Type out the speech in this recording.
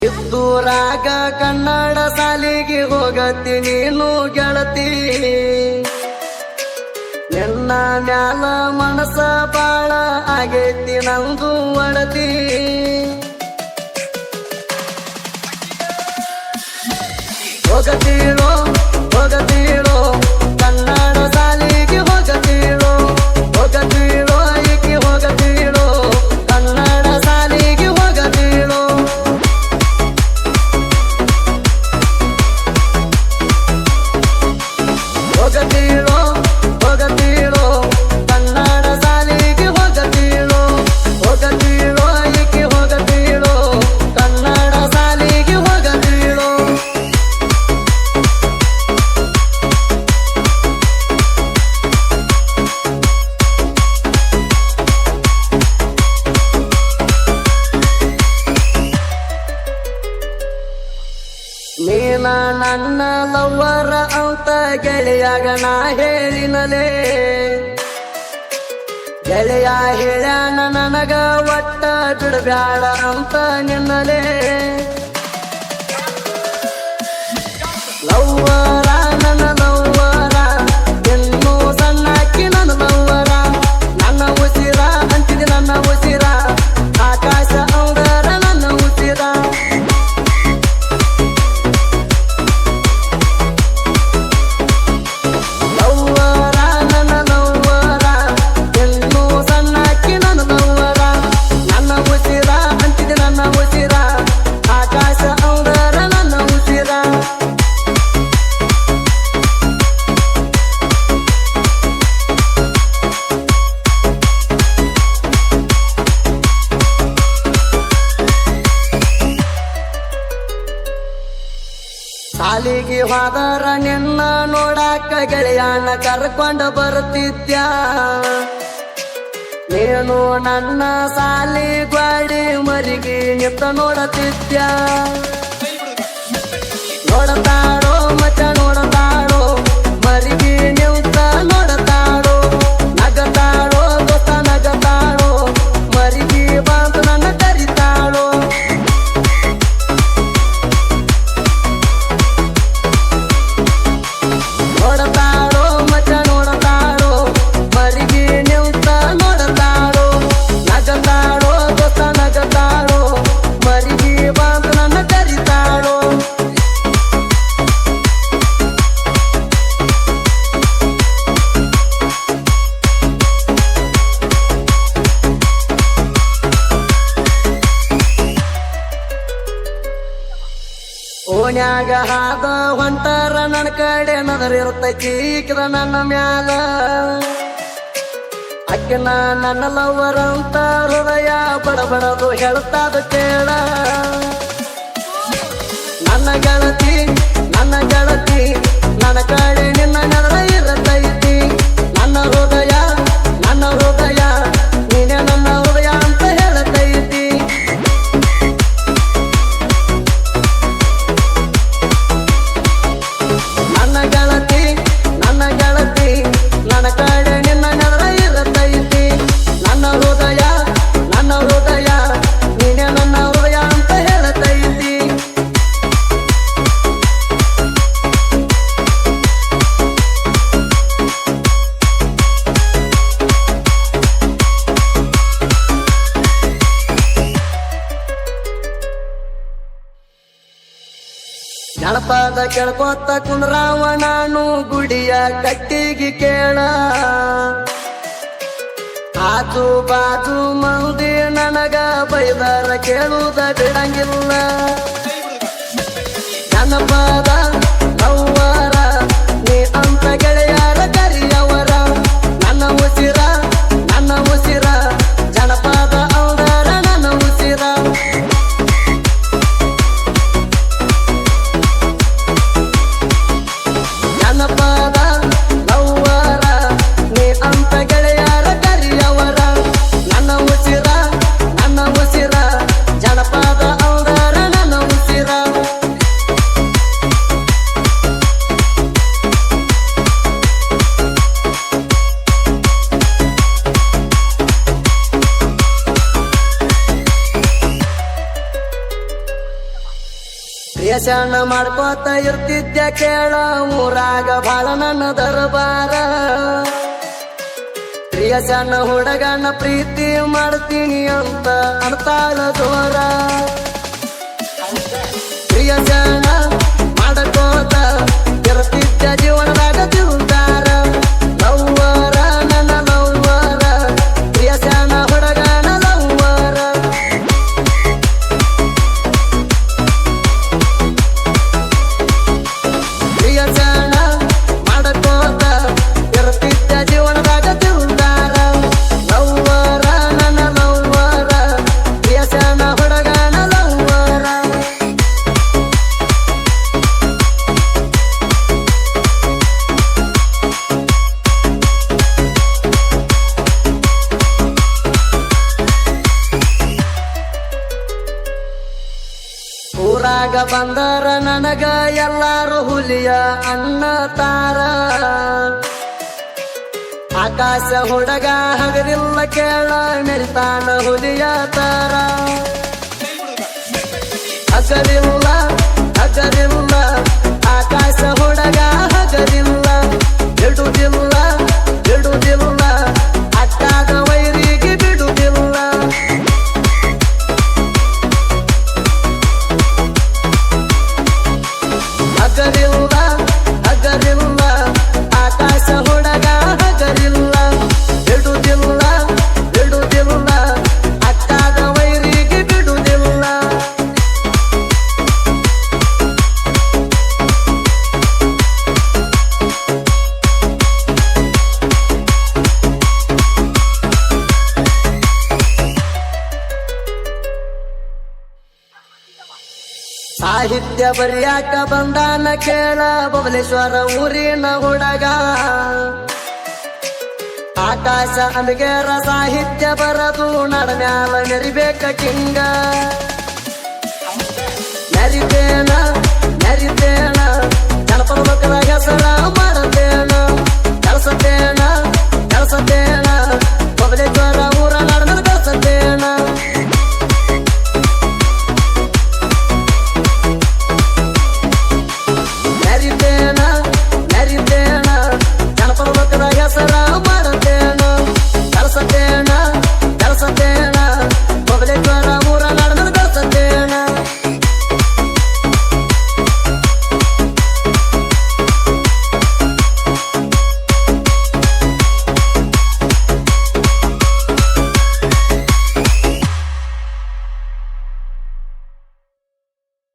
ಇದ್ದೂರಾಗ ಕನ್ನಡ ಸಾಲಿಗೆ ಹೋಗತಿ ನೀನು ಗೆಳತಿ, ನಿನ್ನ ಮ್ಯಾಲ ಮನಸ ಬಾಳ ಆಗೈತಿ ನಂದು ಒಡತಿ. ಹೋಗತೀಳೋ ಹೋಗತೀಳೋ ಕನ್ನಡ ಸಾಲಿಗೆ ಹೋಗತೀಳೋ, ಹೋಗತೀಳೋ ಈಕೆ ಹೋಗತೀಳೋ ಕನ್ನಡ ಸಾಲಿಗೆ ಹೋಗತೀಳೋ. ಹೋಗತೀಳೋ ಹೋಗತೀಳೋ ಕನ್ನಡ ಸಾಲಿಗೆ ಹೋಗತೀಳೋ, ಹೋಗತೀಳೋ ಈಕೆ ಹೋಗತೀಳೋ ಕನ್ನಡ ಸಾಲಿಗೆ ಹೋಗತೀಳೋ. ನೀನ ನನ್ನ ಲವ್ವರ ಅಂತ ಗೆಳೆಯಾಗ ನಾ ಹೇಳಿನಲೇ, ಗೆಳೆಯ ಹೇಳ್ಯಾನ ನನಗ ಒಟ್ಟ ಬಿಡಬ್ಯಾಡ ಅಂತ ನಿನ್ನಲೇ. ಲವ್ವರ ನನ್ನ ಲವ್ವರ ಇನ್ನೂ ಸಣ್ಣಾಕಿ ನನ್ನ ಲವ್ವರ, ನನ್ನ ಉಸಿರ ಅಂತಿದೆ ನನ್ನ ಉಸಿರ, ಆಕಾಶ ಅಂದರ ನನ್ನ ಉಸಿರ. ಸಾಲಿಗೆ ಹೋದರ ನಿನ್ನ ನೋಡಾಕ ಗೆಳೆಯನ ಕರ್ಕೊಂಡ ಬರ್ತಿದ್ಯ, ನೀನು ನನ್ನ ಸಾಲಿ ಗ್ವಾಡಿ ಮರಿಗೆ ನಿಂತ ನೋಡತಿದ್ಯ. ನೋಡತಾಡೋ ಮಚ್ಚ ನೋಡತಾಡೋ ಮರಿಗೆ ನಿಂತ ನೋಡತಾಡೋ, ನಗತಾಡೋ ದೋಸ್ತ ನಗತಾಡೋ ಮರಿಗೆ ಬಂದು ನನ್ನ ಕರಿತಾಳೋ. ನೋಡತಾಡೋ ಮಚ್ಚ ನೋಡತಾಡೋ ಮರಿಗೆ ನಿಂತ ನೋಡತಾಡೋ, ನಗತಾಡೋ ದೋಸ್ತ ನಗತಾಡೋ ಮರಿಗೆ ಬಂದು ನನ್ನ ಕರಿತಾಳೋ. ಓಣ್ಯಾಗ ಹಾದ ಹೊಂಟರ ನನ್ನ ಕಡೆ ನದರಿರ್ತೈತಿ ಈಕಿದ ನನ್ನ ಮ್ಯಾಲ, ಅಕ್ಕಿನ ನನ್ನ ಲವ್ವರ ಅಂತ ಹೃದಯ ಬಡಬಡದು ಹೇಳ್ತಾದ ಕೇಳ. ನನ್ನ ಗೆಳತಿ ನನ್ನ ಕಡೆ ನಿನ್ನ ನೆದರ ಇರತೈತಿ, ನನ್ನ ಹೃದಯ ನೀನೇ ನನ್ನ ಹೃದಯ ಅಂತ ಹೇಳತೈತಿ. ನನ್ನ ಗೆಳತಿ ನನ್ನ ಕಡೆ ನಿನ್ನ ನೆದರ ಇರತೈತಿ, ನನ್ನ ಹೃದಯ ನೀನೇ ನನ್ನ ಹೃದಯ ಅಂತ ಹೇಳತೈತಿ. ಜನಪದ ಕೇಳ್ಕೊತ ಕುಂದ್ರಾವ ನಾನು ಗುಡಿಯ ಕಟ್ಟಿಗೆ ಕೇಳ, ಆಜು ಬಾಜು ಮಂದಿ ನನಗ ಬೈದರ ಕೇಳುವುದ ಬಿಡಂಗಿಲ್ಲ. ಜನಪದ ಲವ್ವರ ನೀ ಅಂತ ಗೆಳೆಯರ ಕರಿಯವರ, ನನ್ನ ಉಸಿರ ಜನಪದ ಅವರ ನನ್ನ ಉಸಿರ. ಜನಪದ ಲವ್ವರ ನೀ ಅಂತ ಗೆಳೆಯರ ಕರಿಯವರ, ನನ್ನ ಉಸಿರ ಜನಪದ ಅವರ ನನ್ನ ಉಸಿರ. ಯಶನ ಮಾಡ್ಕೋತ ಇರ್ತಿದ್ದೆ ಕೇಳ ಊರಾಗ ಬಾಳ ನನ್ನ ದರ್ಬಾರ ಪ್ರಿಯ ಸಣ್ಣ ಹುಡುಗನ ಪ್ರೀತಿ ಮಾಡ್ತೀನಿ ಅಂತ ಅರ್ತಾಳ ದೂರ ಪ್ರಿಯ ಸಣ್ಣ ಮಾಡ್ಕೋತ ಇರ್ತಿದ್ದೆ ಜೀವನದಾಗ ಜೀವದಾರ ಲವ್ವರ ನನ್ನ ಲವ್ವರ ಪ್ರಿಯ ಸಣ್ಣ ಹುಡುಗನ ಲವ್ವರ ಪ್ರಿಯ ಸಣ್ಣ ಮಾಡ್ಕೋತ ಇರ್ತಿದ್ದೆ ಜೀವನದಾಗ ಜೀವದಾರ ಲವ್ವರ ನನ್ನ ಲವ್ವರ ಪ್ರಿಯ ಸಣ್ಣ ಹುಡುಗನ ಲವ್ವರ ಊರಾಗ ಬಂದರ ನನಗ ಎಲ್ಲಾರು ಹುಲಿಯ ಅನ್ನತಾರ ಆಕಾಶ ಹುಡುಗ ಹಗರಿಲ್ಲ ಕೇಳ ಮೆರಿತಾನ ಹುಲಿಯ ತರ ಹಗರಿಲ್ಲ ಹಗರಿಲ್ಲ ಆಕಾಶ ಹುಡುಗ ಹಗರಿಲ್ಲ ಬಿಡುದಿಲ್ಲ ಬಿಡುದಿಲ್ಲ ಅಟ್ಟಾದ ವೈರಿಗೆ ಬಿಡುದಿಲ್ಲ ಹಗರಿಲ್ಲ ಹಗರಿಲ್ಲ ಆಕಾಶ ಹುಡುಗ ಹಗರಿಲ್ಲ ಬಿಡುದಿಲ್ಲ ಬಿಡುದಿಲ್ಲ ಅಟ್ಟಾದ ವೈರಿಗೆ ಬಿಡುದಿಲ್ಲ ಸಾಹಿತ್ಯ ಬರಿಯಾಕ ಬಂದಾನ ಕೇಳ ಬಬಲೇಶ್ವರ ಊರಿನ ಹುಡುಗ ಆಕಾಶ ಅಂಬಿಗೇರ ಸಾಹಿತ್ಯ ಬರದು ನಡಮ್ಯಾಲ ಮೆರಿಬೇಕ ಕಿಂಗ